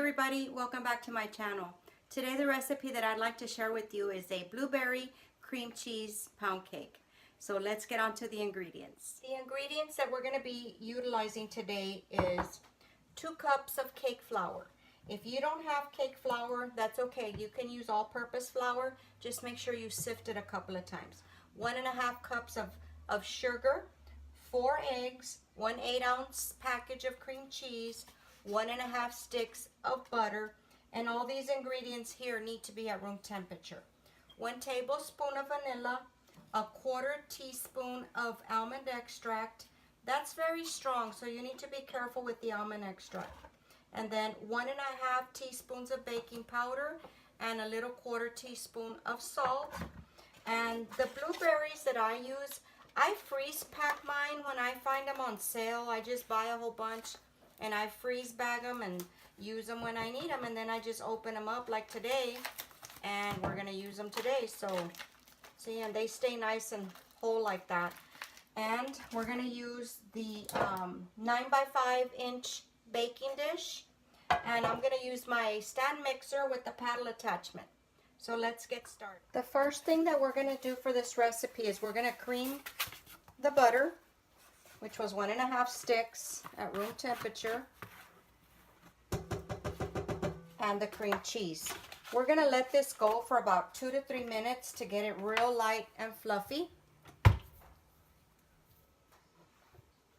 everybody, welcome back to my channel. Today the recipe that I'd like to share with you is a blueberry cream cheese pound cake. So let's get on to the ingredients. The ingredients that we're going to be utilizing today is 2 cups of cake flour. If you don't have cake flour, that's okay. You can use all-purpose flour. Just make sure you sift it a couple of times. 1.5 cups of sugar, 4 eggs, 1 8-ounce package of cream cheese, 1.5 sticks of butter, and all these ingredients here need to be at room temperature. 1 tablespoon of vanilla, a 1/4 teaspoon of almond extract. That's very strong, so you need to be careful with the almond extract. And then 1.5 teaspoons of baking powder and a little 1/4 teaspoon of salt. And the blueberries that I use, I freeze pack mine when I find them on sale. I just buy a whole bunch and I freeze bag them and use them when I need them, and then I just open them up like today, and we're gonna use them today. So see, and they stay nice and whole like that. And we're gonna use the 9 by 5 inch baking dish, and I'm gonna use my stand mixer with the paddle attachment. So let's get started. The first thing that we're gonna do for this recipe is we're gonna cream the butter, which was 1.5 sticks at room temperature, and the cream cheese. We're gonna let this go for about 2 to 3 minutes to get it real light and fluffy.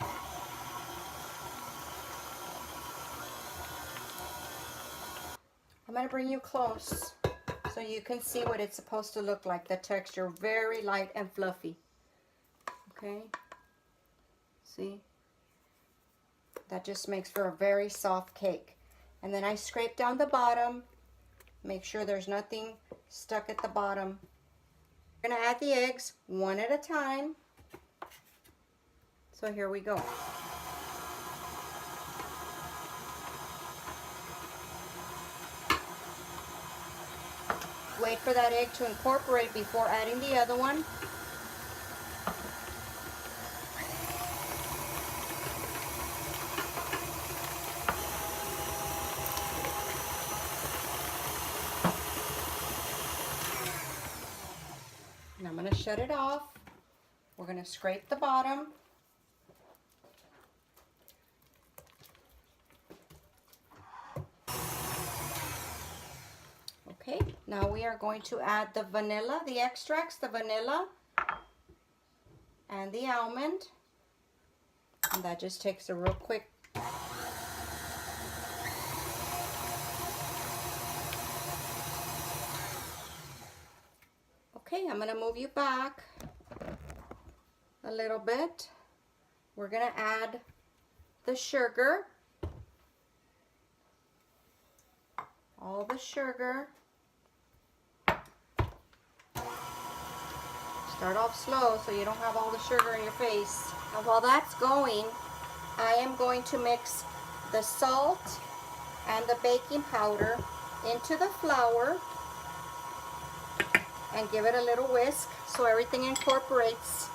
I'm gonna bring you close so you can see what it's supposed to look like, the texture, very light and fluffy. Okay, see? That just makes for a very soft cake. And then I scrape down the bottom, make sure there's nothing stuck at the bottom. I'm gonna add the eggs one at a time. So here we go. Wait for that egg to incorporate before adding the other one. And I'm going to shut it off. We're going to scrape the bottom. Okay, now we are going to add the vanilla, the extracts, the vanilla and the almond. And that just takes a real quick. Okay, I'm going to move you back a little bit. We're going to add the sugar. All the sugar. Start off slow so you don't have all the sugar in your face. And while that's going, I am going to mix the salt and the baking powder into the flour and give it a little whisk so everything incorporates.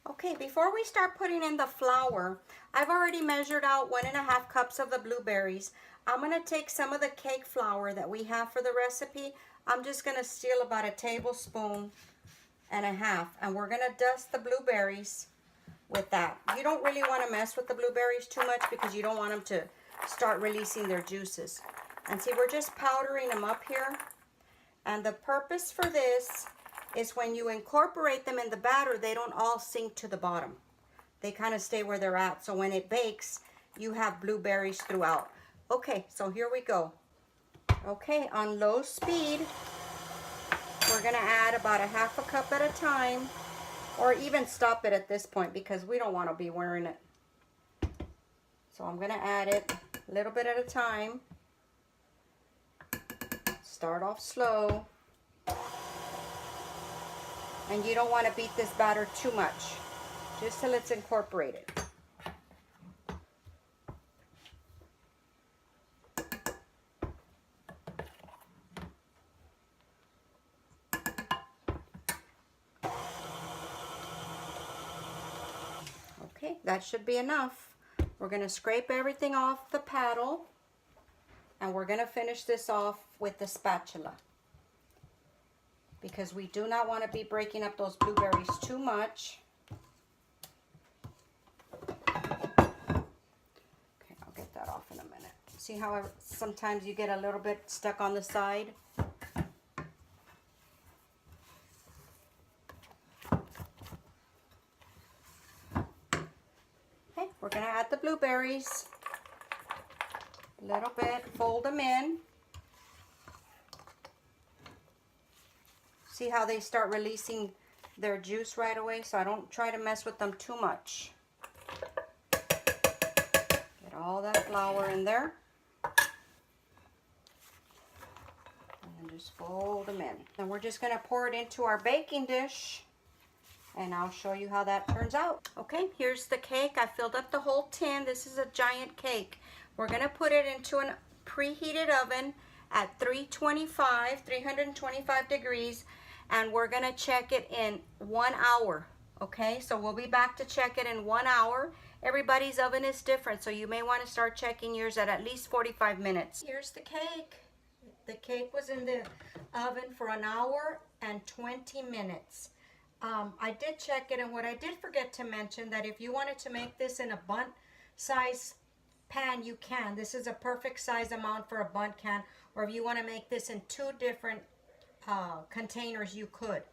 Okay, before we start putting in the flour, I've already measured out 1.5 cups of the blueberries. I'm going to take some of the cake flour that we have for the recipe. I'm just going to steal about 1.5 tablespoons, and we're going to dust the blueberries with that. You don't really want to mess with the blueberries too much because you don't want them to start releasing their juices. And see, we're just powdering them up here. And the purpose for this is when you incorporate them in the batter, they don't all sink to the bottom. They kind of stay where they're at. So when it bakes, you have blueberries throughout. Okay, so here we go. Okay, on low speed, we're going to add about 1/2 cup at a time. Or even stop it at this point because we don't want to be wearing it. So I'm going to add it a little bit at a time. Start off slow. And you don't want to beat this batter too much, just till it's incorporated. Okay, that should be enough. We're going to scrape everything off the paddle, and we're going to finish this off with the spatula, because we do not want to be breaking up those blueberries too much. Okay, I'll get that off in a minute. See how sometimes you get a little bit stuck on the side? Okay, we're going to add the blueberries. A little bit, fold them in. See how they start releasing their juice right away? So I don't try to mess with them too much. Get all that flour in there. And then just fold them in. Then we're just going to pour it into our baking dish. And I'll show you how that turns out. Okay, here's the cake. I filled up the whole tin. This is a giant cake. We're going to put it into a preheated oven at 325 degrees. And we're going to check it in 1 hour. Okay, so we'll be back to check it in 1 hour. Everybody's oven is different, so you may want to start checking yours at least 45 minutes. Here's the cake. The cake was in the oven for 1 hour and 20 minutes. I did check it, and what I did forget to mention, that if you wanted to make this in a bundt size pan, you can. This is a perfect size amount for a bundt can, or if you want to make this in 2 different containers, you could.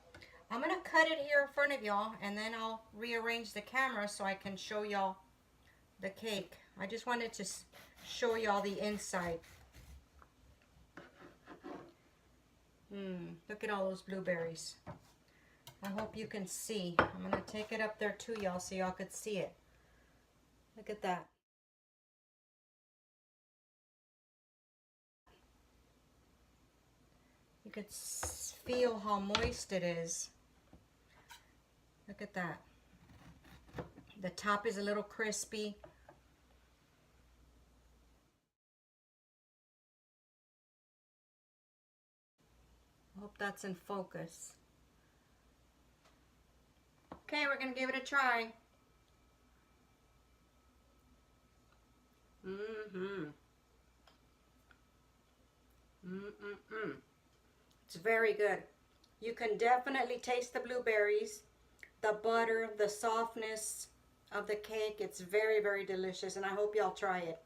I'm going to cut it here in front of y'all, and then I'll rearrange the camera so I can show y'all the cake. I just wanted to show y'all the inside. Look at all those blueberries. I hope you can see. I'm going to take it up there to y'all so y'all could see it. Look at that. You could feel how moist it is. Look at that. The top is a little crispy. I hope that's in focus. Okay, we're going to give it a try. It's very good. You can definitely taste the blueberries, the butter, the softness of the cake. It's very, very delicious, and I hope y'all try it.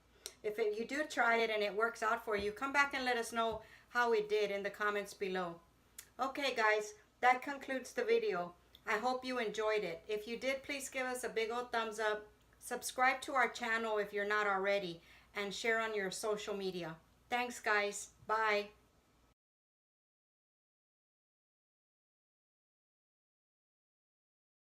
If you do try it and it works out for you, come back and let us know how it did in the comments below. Okay, guys, that concludes the video. I hope you enjoyed it. If you did, please give us a big old thumbs up. Subscribe to our channel if you're not already, and share on your social media. Thanks, guys. Bye.